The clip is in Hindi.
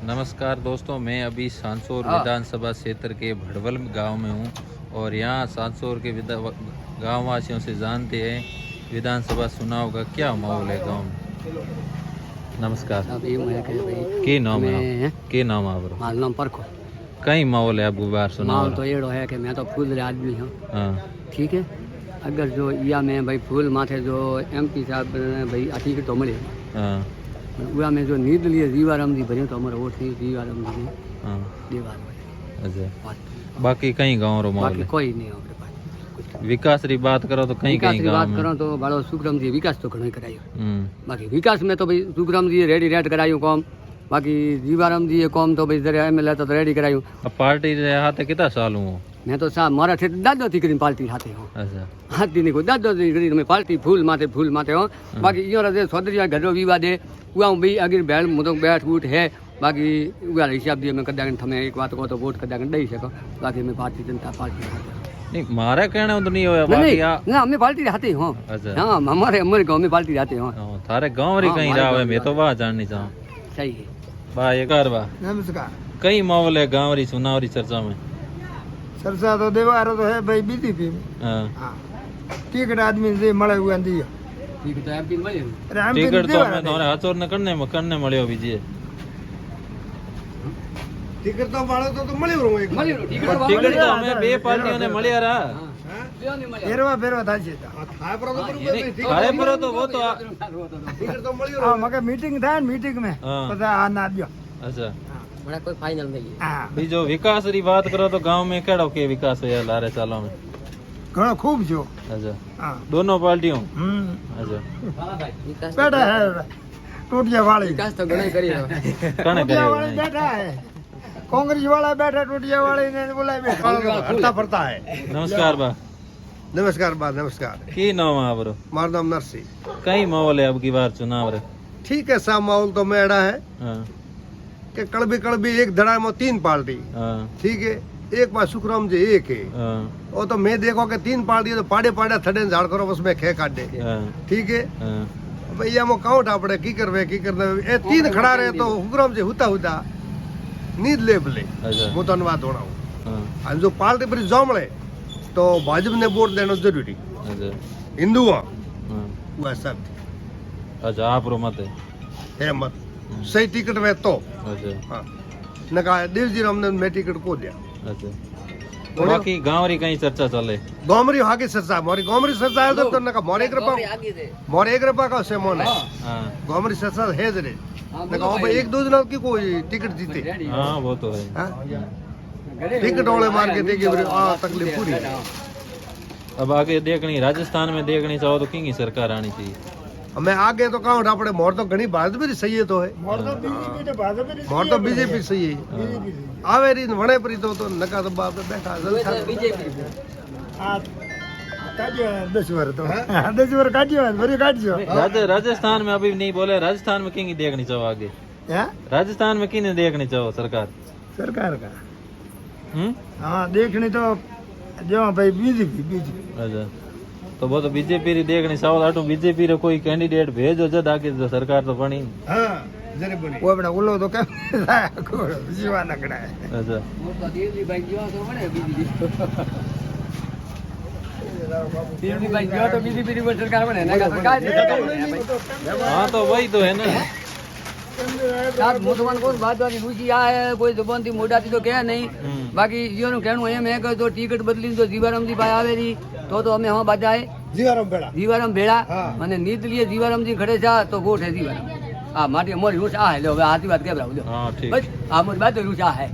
नमस्कार दोस्तों, मैं अभी सांसौर विधानसभा क्षेत्र के भड़वल गांव में हूं और यहां सांसौर के गांव वासियों से जानते हैं विधानसभा चुनाव का क्या माहौल है गांव में। नमस्कार। के नाम है? के नाम आप? मारो नाम परखो। कई माहौल है अब बार चुनाव तो ये है कि मैं तो फूल आदमी हूँ। हाँ, ठीक है। अगर जो या में भाई फूल माथे जो MP साहब भाई टिकट तो मिले। हाँ, उया में जो नींद लिए जीवाराम जी भरे तो हमारा वोट थी जीवाराम जी ने। हाँ, दीवार अच्छा। बाकी कई गाँव रो माहौल बाकी है? कोई नहीं हमारे पास। विकास री बात करो तो कहीं कहीं गाँव बात में करो तो बालो सुखराम जी विकास तो घणो करायो। बाकी विकास में तो भाई सुखराम जी रेडी रेट करायो काम। बाकी जीवाराम जी काम तो भाई जरे MLA तो रेडी करायो। अब पार्टी रे हाथे कितना साल हुआ? मैं तो साहब मारा थे दादो थी करीन पार्टी हाथे हूँ। अच्छा, हाथ दी को दादो थी करीन में पार्टी फूल माथे हो। बाकी यो रजे सोदरिया घरो विवाद है उआ भाई अगर बैल मुदो बैठ उठ है। बाकी उआ हिसाब दिए मैं कदा थमे एक बात को तो वोट कदा दई सको। बाकी मैं भारतीय जनता पार्टी नहीं मारा कहना तो नहीं होया नहीं बाकी ना हमें पार्टी हाथे हूँ। अच्छा, हाँ हमारे गाँव में पार्टी हाथे हूँ। थारे गाँव री कहीं रहा है मैं तो वहाँ जाननी चाहूँ। सही है बा एक बार बा नमस्कार। कई माहौल है गाँव री चुनाव री चर्चा में? चर्चा तो देवारो तो है भाई BJP में। हाँ, टिकट आदमी से मळे हुए दिया। ठीक तो MP मिले टिकट तो मैं तुम्हारे हाथों ने करने मळ्यो बीजे। टिकट तो बाळो तो मळे हुए एक टिकट तो हमें बे पार्टियों ने मळ्या रहा। फेरवा थाशे थाय पर तो थारे पर तो वो तो टिकट तो मळ्यो हां मगे मीटिंग था मीटिंग में पता आ ना दियो। अच्छा, बड़ा कोई फाइनल नहीं है। हां भी जो विकास री बात करो तो गांव में केड़ो के विकास होया लारे सालों में? घणो खूब जो। अच्छा, हां दोनों पार्टियों? अच्छा, बैठा है टोटिया वाले। विकास तो घणो करी है। कने टोटिया वाले करे? बैठा है कांग्रेस वाला बैठा टोटिया वाले ने बोला हटता फरता है। नमस्कार बा। नमस्कार बा नमस्कार। की नाम है आपरो? मार नाम नरसी। कई माहौल है अब की बार चुनाव रे? ठीक है सा माहौल तो मेड़ा है हाँ, कि कड़बी एक धड़ा में 3 पार्टी। हाँ, ठीक है एक बार सुखराम जी एक है हाँ, और तो मैं देखो कि 3 पार्टी तो पाड़े थड़े झाड़ करो उसमें खे काटे। हाँ, ठीक है हाँ, भैया मो काउंट आपड़े की करवे ए 3 खड़ा रहे तो सुखराम जी हुता नींद ले भले अच्छा, मु धन्यवाद होना हाँ, और जो पार्टी पर जमले तो भाजपा ने वोट देना जरूरी। अच्छा, हिंदू हाँ, वह सब अच्छा आप रो मत है मत सही टिकट में तो अच्छा, हाँ न कहा देवजी राम ने मैं टिकट को दिया। अच्छा, बाकी गांव री कहीं चर्चा चले? गौमरी आगे सरसा मोरी गौमरी सरसा है तो न का मोरे कृपा का से मोने हाँ, गौमरी सरसा है जरे न का भाई 1-2 दिन की कोई टिकट जीते। हाँ वो तो है। हाँ? टिकट वाले मार के देखे तकलीफ पूरी। अब आगे देखनी राजस्थान में देखनी चाहो तो किंगी सरकार आनी चाहिए? हमें आगे तो कहाँ अपने मोर तो घनी भाजपा भी सही है तो है मोर तो BJP सही है आवे री वणे परी तो नका तो बाप बैठा राजस्थान में अभी नहीं बोले। राजस्थान में किंगी देखनी चाहो आगे? राजस्थान में किन्हें देखनी चाहो सरकार? सरकार का हाँ देखनी तो जो भाई बीजेपी। अच्छा, तो वो तो बीजेपी री देखनी चाहो आटू बीजेपी रे कोई कैंडिडेट भेजो जद आगे जो सरकार तो बनी। हाँ जरे बनी वो बड़ा उल्लो तो क्या जीवा नकड़ा है। अच्छा, हाँ तो वही तो है ना। मुसलमान को बात बात रुचि आ है कोई जुबान थी मोटा थी तो क्या नहीं। बाकी यो नु कहणो एम है कि तो टिकट बदली तो जीवाराम जी भाई आवे री तो हमें हम बाजाए जीवाराम भेड़ा मैंने नीत लिए जीवाराम जी खड़े था तो वोट है जीवाराम। हाँ माटी मोरी रूस आ है लो आती बात क्या बोलो। हाँ ठीक, बस आ मोरी बात तो रूस आ है।